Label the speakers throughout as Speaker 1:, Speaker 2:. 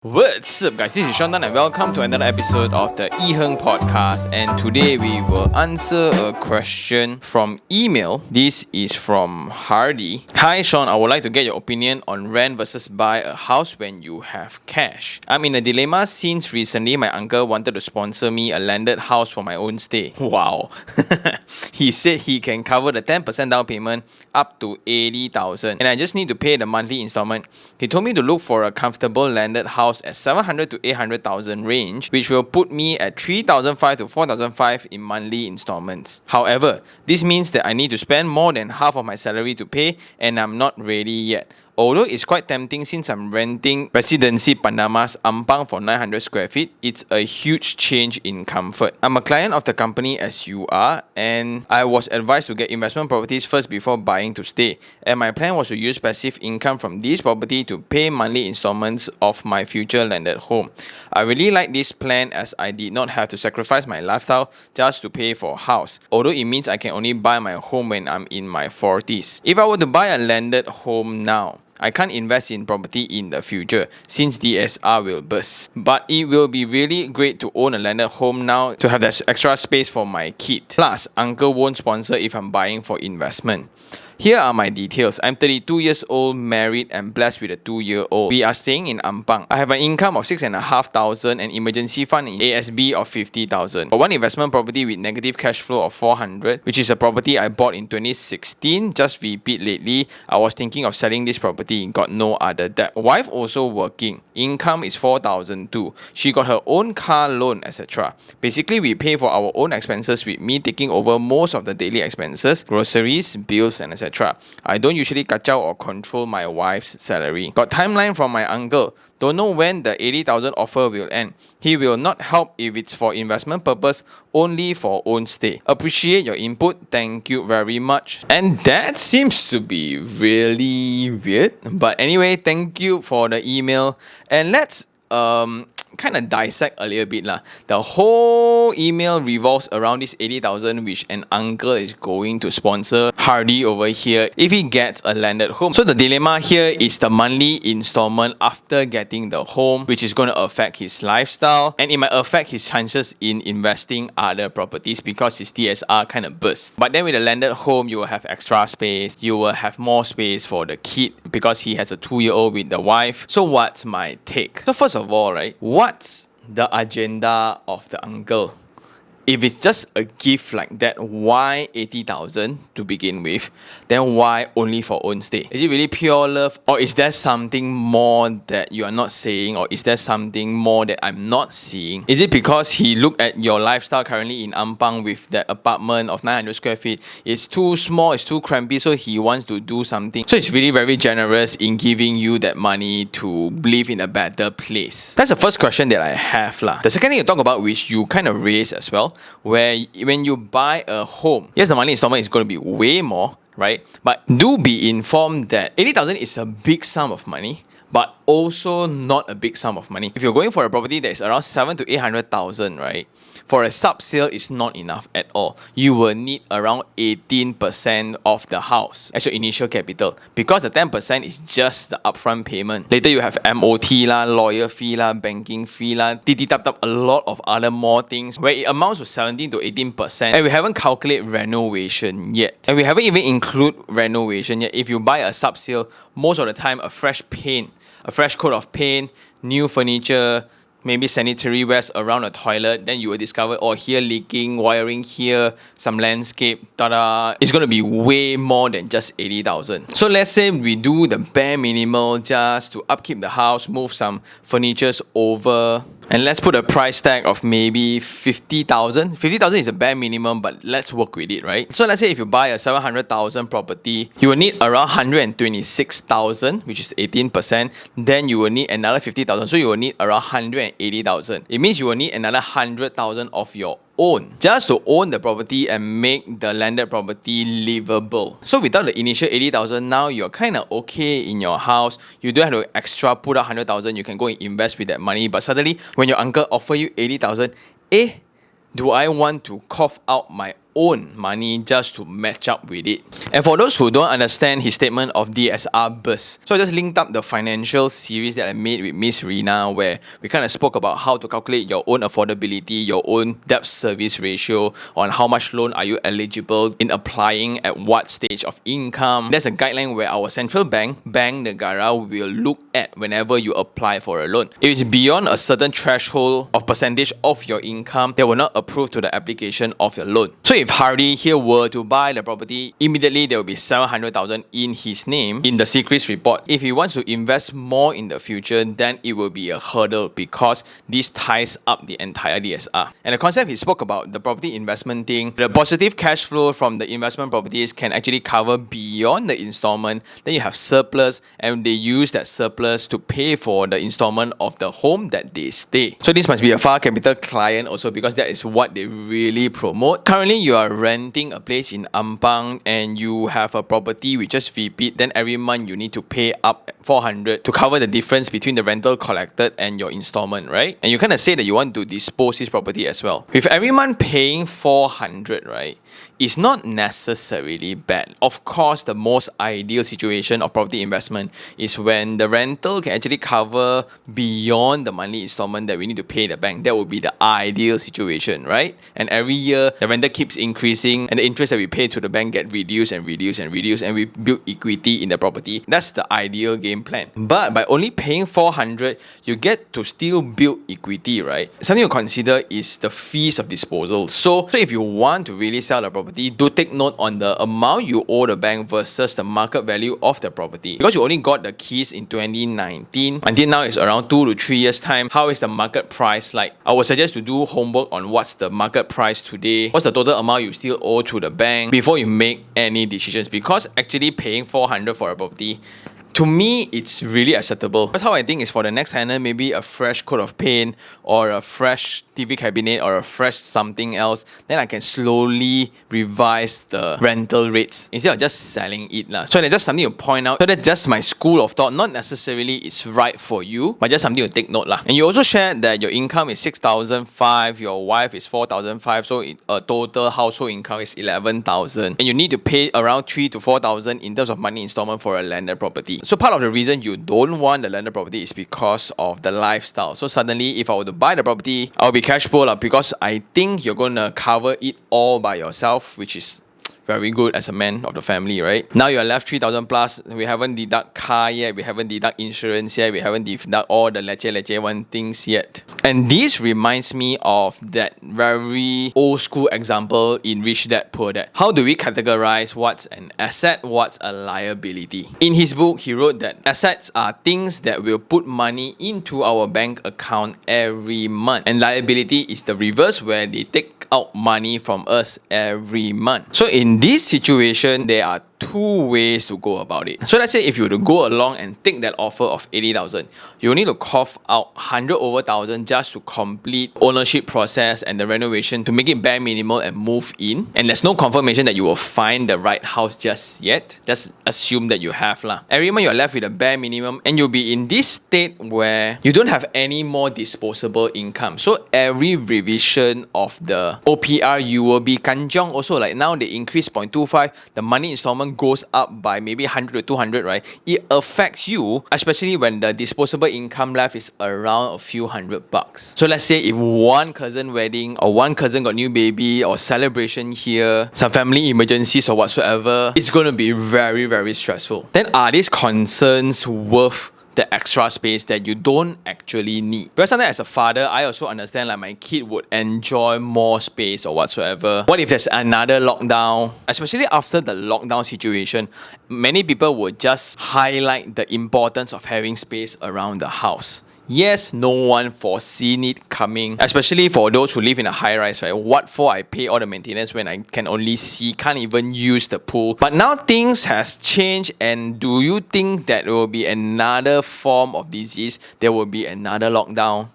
Speaker 1: What's up, guys? This is Shantan, and welcome to another episode of the iherng podcast. And today we will answer a question from email. This is from Hardy. Hi, Sean. I would like to get your opinion on rent versus buy a house when you have cash. I'm in a dilemma since recently my uncle wanted to sponsor me a landed house for my own stay. Wow. He said he can cover the 10% down payment up to 80,000, and I just need to pay the monthly installment. He told me to look for a comfortable landed house at 700 to 800,000 range, which will put me at 3,500 to 4,500 in monthly installments. However, this means that I need to spend more than half of my salary to pay, and I'm not ready yet. Although it's quite tempting since I'm renting Residency Pandamas Ampang for 900 square feet, it's a huge change in comfort. I'm a client of the company as you are, and I was advised to get investment properties first before buying to stay. And my plan was to use passive income from this property to pay monthly installments of my future landed home. I really like this plan as I did not have to sacrifice my lifestyle just to pay for a house, although it means I can only buy my home when I'm in my 40s. If I were to buy a landed home now, I can't invest in property in the future since DSR will burst. But it will be really great to own a landed home now to have that extra space for my kid. Plus, uncle won't sponsor if I'm buying for investment. Here are my details. I'm 32 years old, married, and blessed with a 2-year-old. We are staying in Ampang. I have an income of 6,500 and emergency fund in ASB of 50,000. For one investment property with negative cash flow of 400, which is a property I bought in 2016, just repeat lately. I was thinking of selling this property, got no other debt. Wife also working. Income is 4,000 too. She got her own car loan, etc. Basically, we pay for our own expenses with me taking over most of the daily expenses, groceries, bills, and etc. I don't usually kacau or control my wife's salary. Got timeline from my uncle. Don't know when the 80,000 offer will end. He will not help if it's for investment purpose, only for own stay. Appreciate your input. Thank you very much. And that seems to be really weird. But anyway, thank you for the email. And let's kind of dissect a little bit lah. The whole email revolves around this 80,000 which an uncle is going to sponsor Hardy over here if he gets a landed home. So the dilemma here is the monthly installment after getting the home, which is going to affect his lifestyle, and it might affect his chances in investing other properties because his DSR kind of burst. But then with a landed home, you will have extra space, you will have more space for the kid because he has a 2-year-old with the wife. So what's my take? So first of all, right, what's the agenda of the uncle? If it's just a gift like that, why 80,000 to begin with? Then why only for own stay? Is it really pure love, or is there something more that you are not saying, or is there something more that I'm not seeing? Is it because he looked at your lifestyle currently in Ampang with that apartment of 900 square feet? It's too small, it's too crampy, so he wants to do something. So it's really very generous in giving you that money to live in a better place. That's the first question that I have lah. The second thing to talk about, which you kind of raised as well, where when you buy a home, yes, the monthly installment is going to be way more, right? But do be informed that 80,000 is a big sum of money, but also not a big sum of money. If you're going for a property that is around 700 to 800,000, right? For a sub sale, it's not enough at all. You will need around 18% of the house as your initial capital, because the 10% is just the upfront payment. Later you have MOT lah, lawyer fee lah, banking fee lah, tap a lot of other more things where it amounts to 17 to 18%. And we haven't calculated renovation yet. And we haven't even include renovation yet. If you buy a sub sale, most of the time a fresh paint, a fresh coat of paint, new furniture, maybe sanitary wares around the toilet, then you will discover, oh, here leaking, wiring here, some landscape, tada. It's going to be way more than just 80,000. So let's say we do the bare minimal just to upkeep the house, move some furnitures over, and let's put a price tag of maybe 50,000. 50,000 is the bare minimum, but let's work with it, right? So let's say if you buy a 700,000 property, you will need around 126,000, which is 18%. Then you will need another 50,000. So you will need around 180,000. It means you will need another 100,000 of your own just to own the property and make the landed property livable. So without the initial 80,000, now you're kind of okay in your house. You don't have to extra put out 100,000. You can go and invest with that money. But suddenly, when your uncle offer you 80,000, do I want to cough out my own money just to match up with it. And for those who don't understand his statement of DSR burst, so I just linked up the financial series that I made with Miss Rina, where we kind of spoke about how to calculate your own affordability, your own debt service ratio, on how much loan are you eligible in applying at what stage of income. There's a guideline where our central bank, Bank Negara, will look at whenever you apply for a loan. If it's beyond a certain threshold of percentage of your income, they will not approve to the application of your loan. So if Hardy here were to buy the property, immediately there will be 700,000 in his name in the secrets report. If he wants to invest more in the future, then it will be a hurdle because this ties up the entire DSR. And the concept he spoke about, the property investment thing, the positive cash flow from the investment properties can actually cover beyond the installment. Then you have surplus, and they use that surplus to pay for the installment of the home that they stay. So this must be a far capital client also, because that is what they really promote. Currently, you are renting a place in Ampang and you have a property with just VP, then every month you need to pay up 400 to cover the difference between the rental collected and your installment, right? And you kind of say that you want to dispose this property as well. With every month paying 400, right, it's not necessarily bad. Of course, the most ideal situation of property investment is when the rental can actually cover beyond the monthly installment that we need to pay the bank. That would be the ideal situation, right? And every year the rental keeps increasing and the interest that we pay to the bank get reduced and reduced and reduced, and we build equity in the property. That's the ideal game plan. But by only paying 400, you get to still build equity, right? Something to consider is the fees of disposal. So if you want to really sell the property, do take note on the amount you owe the bank versus the market value of the property. Because you only got the keys in 2019, until now it's around 2 to 3 years time. How is the market price like? I would suggest to do homework on what's the market price today, what's the total amount you still owe to the bank before you make any decisions. Because actually paying 400 for a property, to me, it's really acceptable. That's how I think is for the next tenant, maybe a fresh coat of paint or a fresh TV cabinet or a fresh something else. Then I can slowly revise the rental rates instead of just selling it. So that's just something to point out. So that's just my school of thought. Not necessarily it's right for you, but just something to take note. And you also shared that your income is 6,500, your wife is 4,500, so a total household income is 11,000. And you need to pay around 3,000 to 4,000 in terms of money installment for a landed property. So part of the reason you don't want the landed property is because of the lifestyle. So suddenly, if I were to buy the property, I'll be cash poor because I think you're going to cover it all by yourself, which is very good as a man of the family, right? Now you're left 3,000 plus. We haven't deduct car yet. We haven't deduct insurance yet. We haven't deduct all the leceh one things yet. And this reminds me of that very old school example in Rich Dad Poor Dad. How do we categorize what's an asset, what's a liability? In his book, he wrote that assets are things that will put money into our bank account every month. And liability is the reverse, where they take out money from us every month. So in this situation, there are two ways to go about it. So let's say if you were to go along and take that offer of 80,000, you need to cough out 100 over 1,000 just to complete ownership process and the renovation to make it bare minimal and move in. And there's no confirmation that you will find the right house just yet. Just assume that you have lah. Every month you're left with a bare minimum, and you'll be in this state where you don't have any more disposable income. So every revision of the OPR, you will be kanjong also. Like now they increase 0.25, the money installment goes up by maybe 100 to 200, right? It affects you, especially when the disposable income left is around a few $100. So let's say if one cousin wedding or one cousin got new baby or celebration here, some family emergencies or whatsoever, it's going to be very, very stressful. Then are these concerns worth the extra space that you don't actually need? Because sometimes as a father, I also understand like my kid would enjoy more space or whatsoever. What if there's another lockdown? Especially after the lockdown situation, many people would just highlight the importance of having space around the house. Yes, no one foreseen it coming, especially for those who live in a high rise, right? What for I pay all the maintenance when I can only see, can't even use the pool. But now things has changed, and do you think that there will be another form of disease? There will be another lockdown?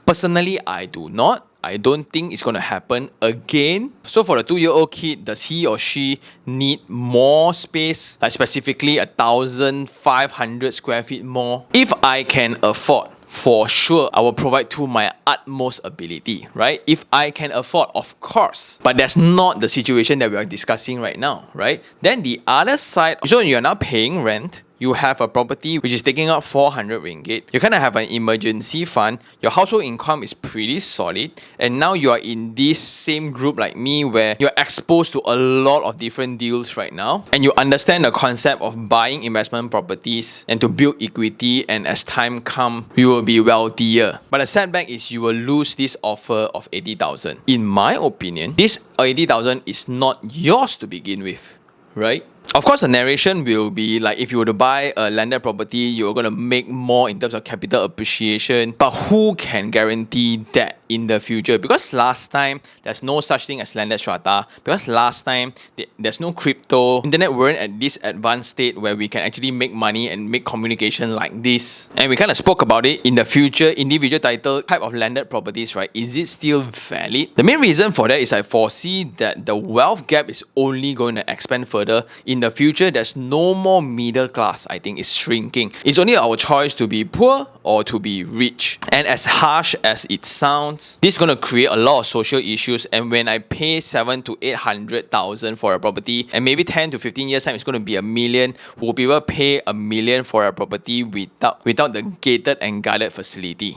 Speaker 1: Personally, I do not. I don't think it's going to happen again. So for the 2-year-old kid, does he or she need more space? Like specifically 1,500 square feet more? If I can afford for sure, I will provide to my utmost ability, right? If I can afford, of course. But that's not the situation that we are discussing right now, right? Then the other side, so you're now paying rent. You have a property which is taking up 400 ringgit. You kind of have an emergency fund. Your household income is pretty solid. And now you are in this same group like me where you're exposed to a lot of different deals right now. And you understand the concept of buying investment properties and to build equity. And as time comes, you will be wealthier. But the setback is you will lose this offer of 80,000. In my opinion, this 80,000 is not yours to begin with, right? Of course, the narration will be like if you were to buy a landed property, you're going to make more in terms of capital appreciation. But who can guarantee that in the future? Because last time, there's no such thing as landed strata. Because last time, there's no crypto. Internet weren't at this advanced state where we can actually make money and make communication like this. And we kind of spoke about it in the future, individual title type of landed properties, right? Is it still valid? The main reason for that is I foresee that the wealth gap is only going to expand further. In the future, there's no more middle class. I think it's shrinking. It's only our choice to be poor or to be rich. And as harsh as it sounds, this is going to create a lot of social issues. And when I pay 7 to 800,000 for a property, and maybe 10 to 15 years time, it's going to be $1 million. Will people pay $1 million for a property without the gated and guarded facility?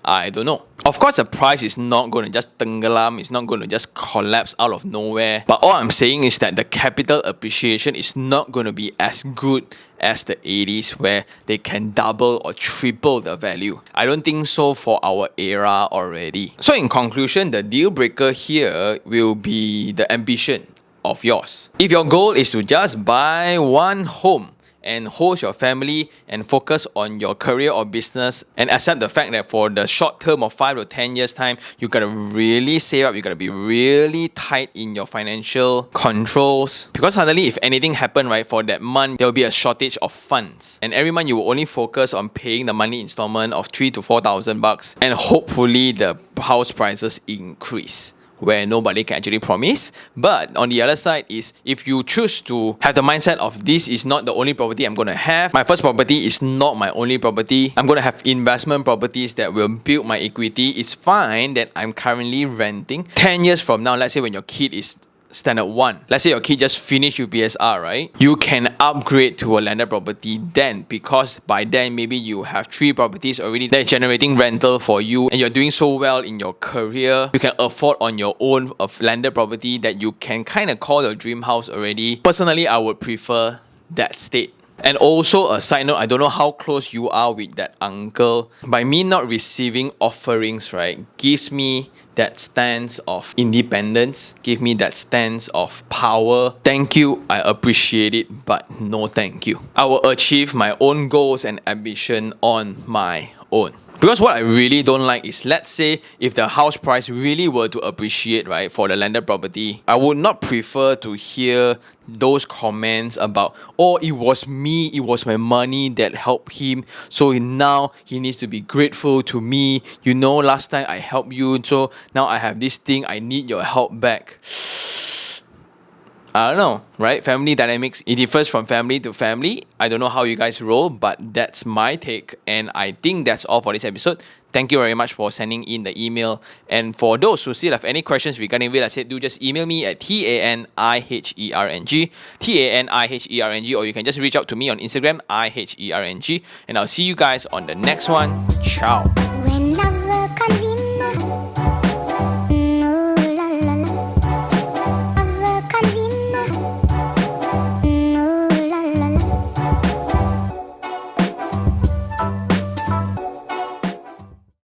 Speaker 1: I don't know. Of course, the price is not going to just tenggelam, it's not going to just collapse out of nowhere. But all I'm saying is that the capital appreciation is not going to be as good as the 80s where they can double or triple the value. I don't think so for our era already. So in conclusion, the deal breaker here will be the ambition of yours. If your goal is to just buy one home, and host your family and focus on your career or business and accept the fact that for the short term of 5 to 10 years time, you gotta really save up, you gotta be really tight in your financial controls. Because suddenly if anything happen, right, for that month, there will be a shortage of funds. And every month you will only focus on paying the monthly installment of 3 to 4,000 bucks and hopefully the house prices increase, where nobody can actually promise. But on the other side is if you choose to have the mindset of this is not the only property I'm going to have, my first property is not my only property, I'm going to have investment properties that will build my equity. It's fine that I'm currently renting. 10 years from now, let's say when your kid is standard 1, let's say your kid just finished UPSR, right? You can upgrade to a landed property then, because by then maybe you have 3 properties already that are generating rental for you and you're doing so well in your career. You can afford on your own a landed property that you can kind of call your dream house already. Personally, I would prefer that state. And also a side note, I don't know how close you are with that uncle. By me not receiving offerings, right, gives me that stance of independence, give me that stance of power. Thank you, I appreciate it, but no thank you. I will achieve my own goals and ambition on my own. Because what I really don't like is, let's say if the house price really were to appreciate, right, for the landed property, I would not prefer to hear those comments about, oh, it was me, it was my money that helped him, so now he needs to be grateful to me. You know, last time I helped you, so now I have this thing, I need your help back. I don't know, right? Family dynamics, it differs from family to family. I don't know how you guys roll, but that's my take. And I think that's all for this episode. Thank you very much for sending in the email. And for those who still have any questions regarding real estate, do just email me at TANIHERNG, or you can just reach out to me on Instagram, IHERNG. And I'll see you guys on the next one. Ciao.